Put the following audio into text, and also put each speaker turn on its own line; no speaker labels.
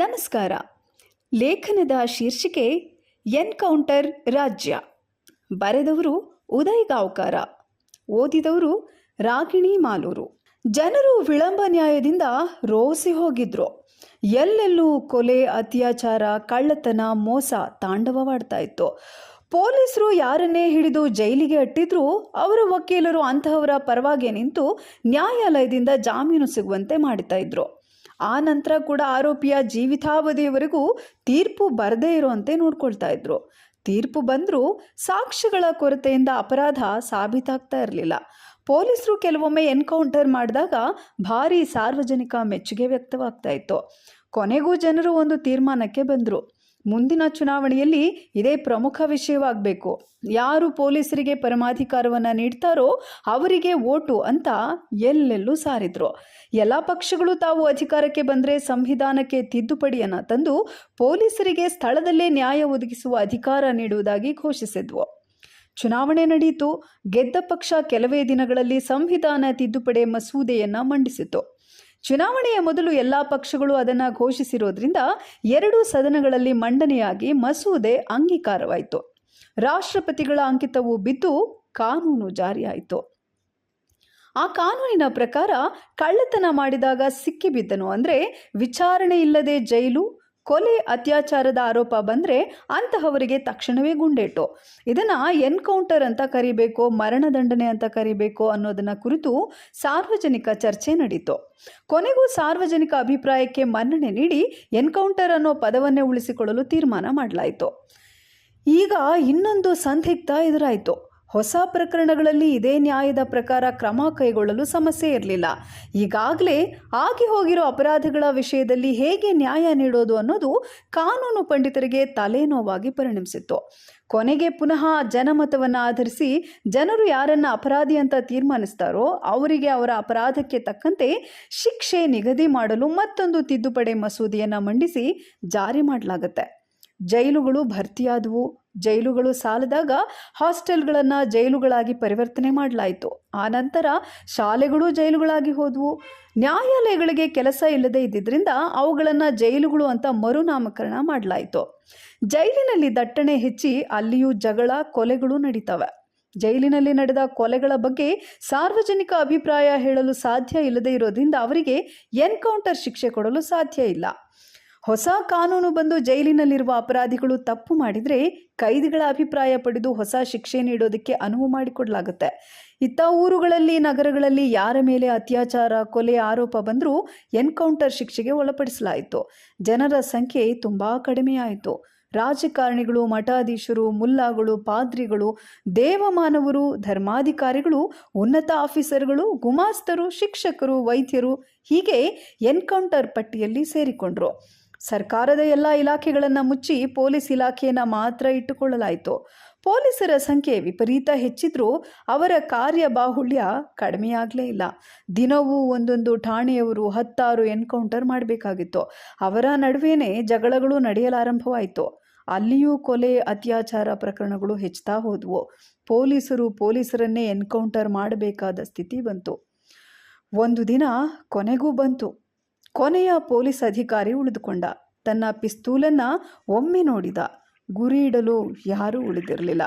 ನಮಸ್ಕಾರ. ಲೇಖನದ ಶೀರ್ಷಿಕೆ ಎನ್ಕೌಂಟರ್ ರಾಜ್ಯ. ಬರೆದವರು ಉದಯ್ ಗಾಂವ್ಕರ. ಓದಿದವರು ರಾಗಿಣಿ ಮಾಲೂರು. ಜನರು ವಿಳಂಬ ನ್ಯಾಯದಿಂದ ರೋಸಿ ಹೋಗಿದ್ರು. ಎಲ್ಲೆಲ್ಲೂ ಕೊಲೆ, ಅತ್ಯಾಚಾರ, ಕಳ್ಳತನ, ಮೋಸ ತಾಂಡವವಾಡ್ತಾ ಇತ್ತು. ಪೊಲೀಸರು ಯಾರನ್ನೇ ಹಿಡಿದು ಜೈಲಿಗೆ ಅಟ್ಟಿದ್ರೂ ಅವರ ವಕೀಲರು ಅಂತಹವರ ಪರವಾಗಿ ನಿಂತು ನ್ಯಾಯಾಲಯದಿಂದ ಜಾಮೀನು ಸಿಗುವಂತೆ ಮಾಡ್ತಾ ಇದ್ರು. ಆ ನಂತರ ಕೂಡ ಆರೋಪಿಯ ಜೀವಿತಾವಧಿಯವರೆಗೂ ತೀರ್ಪು ಬರದೇ ಇರುವಂತೆ ನೋಡ್ಕೊಳ್ತಾ ಇದ್ರು. ತೀರ್ಪು ಬಂದರೂ ಸಾಕ್ಷಿಗಳ ಕೊರತೆಯಿಂದ ಅಪರಾಧ ಸಾಬೀತಾಗ್ತಾ ಇರಲಿಲ್ಲ. ಪೊಲೀಸರು ಕೆಲವೊಮ್ಮೆ ಎನ್ಕೌಂಟರ್ ಮಾಡಿದಾಗ ಭಾರೀ ಸಾರ್ವಜನಿಕ ಮೆಚ್ಚುಗೆ ವ್ಯಕ್ತವಾಗ್ತಾ ಇತ್ತು. ಕೊನೆಗೂ ಜನರು ಒಂದು ತೀರ್ಮಾನಕ್ಕೆ ಬಂದರು. ಮುಂದಿನ ಚುನಾವಣೆಯಲ್ಲಿ ಇದೇ ಪ್ರಮುಖ ವಿಷಯವಾಗಬೇಕು. ಯಾರು ಪೊಲೀಸರಿಗೆ ಪರಮಾಧಿಕಾರವನ್ನು ನೀಡ್ತಾರೋ ಅವರಿಗೆ ಓಟು ಅಂತ ಎಲ್ಲೆಲ್ಲೂ ಸಾರಿದ್ರು. ಎಲ್ಲ ಪಕ್ಷಗಳು ತಾವು ಅಧಿಕಾರಕ್ಕೆ ಬಂದರೆ ಸಂವಿಧಾನಕ್ಕೆ ತಿದ್ದುಪಡಿಯನ್ನು ತಂದು ಪೊಲೀಸರಿಗೆ ಸ್ಥಳದಲ್ಲೇ ನ್ಯಾಯ ಒದಗಿಸುವ ಅಧಿಕಾರ ನೀಡುವುದಾಗಿ ಘೋಷಿಸಿದ್ವು. ಚುನಾವಣೆ ನಡೆಯಿತು. ಗೆದ್ದ ಪಕ್ಷ ಕೆಲವೇ ದಿನಗಳಲ್ಲಿ ಸಂವಿಧಾನ ತಿದ್ದುಪಡಿ ಮಸೂದೆಯನ್ನು ಮಂಡಿಸಿತು. ಚುನಾವಣೆಯ ಮೊದಲು ಎಲ್ಲ ಪಕ್ಷಗಳು ಅದನ್ನು ಘೋಷಿಸಿರೋದ್ರಿಂದ 2 ಸದನಗಳಲ್ಲಿ ಮಂಡನೆಯಾಗಿ ಮಸೂದೆ ಅಂಗೀಕಾರವಾಯಿತು. ರಾಷ್ಟ್ರಪತಿಗಳ ಅಂಕಿತವು ಬಿದ್ದು ಕಾನೂನು ಜಾರಿಯಾಯಿತು. ಆ ಕಾನೂನಿನ ಪ್ರಕಾರ ಕಳ್ಳತನ ಮಾಡಿದಾಗ ಸಿಕ್ಕಿಬಿದ್ದನು ಅಂದರೆ ವಿಚಾರಣೆ ಇಲ್ಲದೆ ಜೈಲು, ಕೊಲೆ, ಅತ್ಯಾಚಾರದ ಆರೋಪ ಬಂದರೆ ಅಂತಹವರಿಗೆ ತಕ್ಷಣವೇ ಗುಂಡೇಟು. ಇದನ್ನು ಎನ್ಕೌಂಟರ್ ಅಂತ ಕರಿಬೇಕೋ ಮರಣದಂಡನೆ ಅಂತ ಕರಿಬೇಕೋ ಅನ್ನೋದನ್ನ ಕುರಿತು ಸಾರ್ವಜನಿಕ ಚರ್ಚೆ ನಡೀತು. ಕೊನೆಗೂ ಸಾರ್ವಜನಿಕ ಅಭಿಪ್ರಾಯಕ್ಕೆ ಮನ್ನಣೆ ನೀಡಿ ಎನ್ಕೌಂಟರ್ ಅನ್ನೋ ಪದವನ್ನೇ ಉಳಿಸಿಕೊಳ್ಳಲು ತೀರ್ಮಾನ ಮಾಡಲಾಯಿತು. ಈಗ ಇನ್ನೊಂದು ಸಂದಿಗ್ಧ ಎದುರಾಯಿತು. ಹೊಸ ಪ್ರಕರಣಗಳಲ್ಲಿ ಇದೇ ನ್ಯಾಯದ ಪ್ರಕಾರ ಕ್ರಮ ಕೈಗೊಳ್ಳಲು ಸಮಸ್ಯೆ ಇರಲಿಲ್ಲ. ಈಗಾಗಲೇ ಆಗಿ ಹೋಗಿರೋ ಅಪರಾಧಗಳ ವಿಷಯದಲ್ಲಿ ಹೇಗೆ ನ್ಯಾಯ ನೀಡೋದು ಅನ್ನೋದು ಕಾನೂನು ಪಂಡಿತರಿಗೆ ತಲೆನೋವಾಗಿ ಪರಿಣಮಿಸಿತ್ತು. ಕೊನೆಗೆ ಪುನಃ ಜನಮತವನ್ನು ಆಧರಿಸಿ ಜನರು ಯಾರನ್ನ ಅಪರಾಧಿ ಅಂತ ತೀರ್ಮಾನಿಸ್ತಾರೋ ಅವರಿಗೆ ಅವರ ಅಪರಾಧಕ್ಕೆ ತಕ್ಕಂತೆ ಶಿಕ್ಷೆ ನಿಗದಿ ಮಾಡಲು ಮತ್ತೊಂದು ತಿದ್ದುಪಡಿ ಮಸೂದೆಯನ್ನು ಮಂಡಿಸಿ ಜಾರಿ ಮಾಡಲಾಗುತ್ತೆ. ಜೈಲುಗಳು ಭರ್ತಿಯಾದವು. ಜೈಲುಗಳು ಸಾಲದಾಗ ಹಾಸ್ಟೆಲ್ಗಳನ್ನು ಜೈಲುಗಳಾಗಿ ಪರಿವರ್ತನೆ ಮಾಡಲಾಯಿತು. ಆನಂತರ ಶಾಲೆಗಳು ಜೈಲುಗಳಾಗಿ ಹೋದವು. ನ್ಯಾಯಾಲಯಗಳಿಗೆ ಕೆಲಸ ಇಲ್ಲದೆ ಇದ್ದಿದ್ದರಿಂದ ಅವುಗಳನ್ನು ಜೈಲುಗಳು ಅಂತ ಮರುನಾಮಕರಣ ಮಾಡಲಾಯಿತು. ಜೈಲಿನಲ್ಲಿ ದಟ್ಟಣೆ ಹೆಚ್ಚಿ ಅಲ್ಲಿಯೂ ಜಗಳ, ಕೊಲೆಗಳು ನಡೀತವೆ. ಜೈಲಿನಲ್ಲಿ ನಡೆದ ಕೊಲೆಗಳ ಬಗ್ಗೆ ಸಾರ್ವಜನಿಕ ಅಭಿಪ್ರಾಯ ಹೇಳಲು ಸಾಧ್ಯ ಇಲ್ಲದೆ ಇರೋದ್ರಿಂದ ಅವರಿಗೆ ಎನ್ಕೌಂಟರ್ ಶಿಕ್ಷೆ ಕೊಡಲು ಸಾಧ್ಯ ಇಲ್ಲ. ಹೊಸ ಕಾನೂನು ಬಂದು ಜೈಲಿನಲ್ಲಿರುವ ಅಪರಾಧಿಗಳು ತಪ್ಪು ಮಾಡಿದರೆ ಕೈದಿಗಳ ಅಭಿಪ್ರಾಯ ಪಡೆದು ಹೊಸ ಶಿಕ್ಷೆ ನೀಡೋದಕ್ಕೆ ಅನುವು ಮಾಡಿಕೊಡಲಾಗುತ್ತೆ. ಇತ್ತ ಊರುಗಳಲ್ಲಿ, ನಗರಗಳಲ್ಲಿ ಯಾರ ಮೇಲೆ ಅತ್ಯಾಚಾರ, ಕೊಲೆ ಆರೋಪ ಬಂದರೂ ಎನ್ಕೌಂಟರ್ ಶಿಕ್ಷೆಗೆ ಒಳಪಡಿಸಲಾಯಿತು. ಜನರ ಸಂಖ್ಯೆ ತುಂಬ ಕಡಿಮೆಯಾಯಿತು. ರಾಜಕಾರಣಿಗಳು, ಮಠಾಧೀಶರು, ಮುಲ್ಲಾಗಳು, ಪಾದ್ರಿಗಳು, ದೇವಮಾನವರು, ಧರ್ಮಾಧಿಕಾರಿಗಳು, ಉನ್ನತ ಆಫೀಸರ್ಗಳು, ಗುಮಾಸ್ತರು, ಶಿಕ್ಷಕರು, ವೈದ್ಯರು ಹೀಗೆ ಎನ್ಕೌಂಟರ್ ಪಟ್ಟಿಯಲ್ಲಿ ಸೇರಿಕೊಂಡ್ರು. ಸರ್ಕಾರದ ಎಲ್ಲ ಇಲಾಖೆಗಳನ್ನು ಮುಚ್ಚಿ ಪೊಲೀಸ್ ಇಲಾಖೆಯನ್ನು ಮಾತ್ರ ಇಟ್ಟುಕೊಳ್ಳಲಾಯಿತು. ಪೊಲೀಸರ ಸಂಖ್ಯೆ ವಿಪರೀತ ಹೆಚ್ಚಿದ್ರೂ ಅವರ ಕಾರ್ಯಬಾಹುಳ್ಯ ಕಡಿಮೆಯಾಗಲೇ ಇಲ್ಲ. ದಿನವೂ ಒಂದೊಂದು ಠಾಣೆಯವರು 10 ಎನ್ಕೌಂಟರ್ ಮಾಡಬೇಕಾಗಿತ್ತು. ಅವರ ನಡುವೆಯೇ ಜಗಳಗಳು ನಡೆಯಲಾರಂಭವಾಯಿತು. ಅಲ್ಲಿಯೂ ಕೊಲೆ, ಅತ್ಯಾಚಾರ ಪ್ರಕರಣಗಳು ಹೆಚ್ಚುತ್ತಾ ಹೋದವು. ಪೊಲೀಸರನ್ನೇ ಎನ್ಕೌಂಟರ್ ಮಾಡಬೇಕಾದ ಸ್ಥಿತಿ ಬಂತು. ಒಂದು ದಿನ ಕೊನೆಗೂ ಬಂತು. ಕೊನೆಯ ಪೊಲೀಸ್ ಅಧಿಕಾರಿ ಉಳಿದುಕೊಂಡ. ತನ್ನ ಪಿಸ್ತೂಲನ್ನು ಒಮ್ಮೆ ನೋಡಿದ. ಗುರಿ ಇಡಲು ಯಾರೂ ಉಳಿದಿರಲಿಲ್ಲ.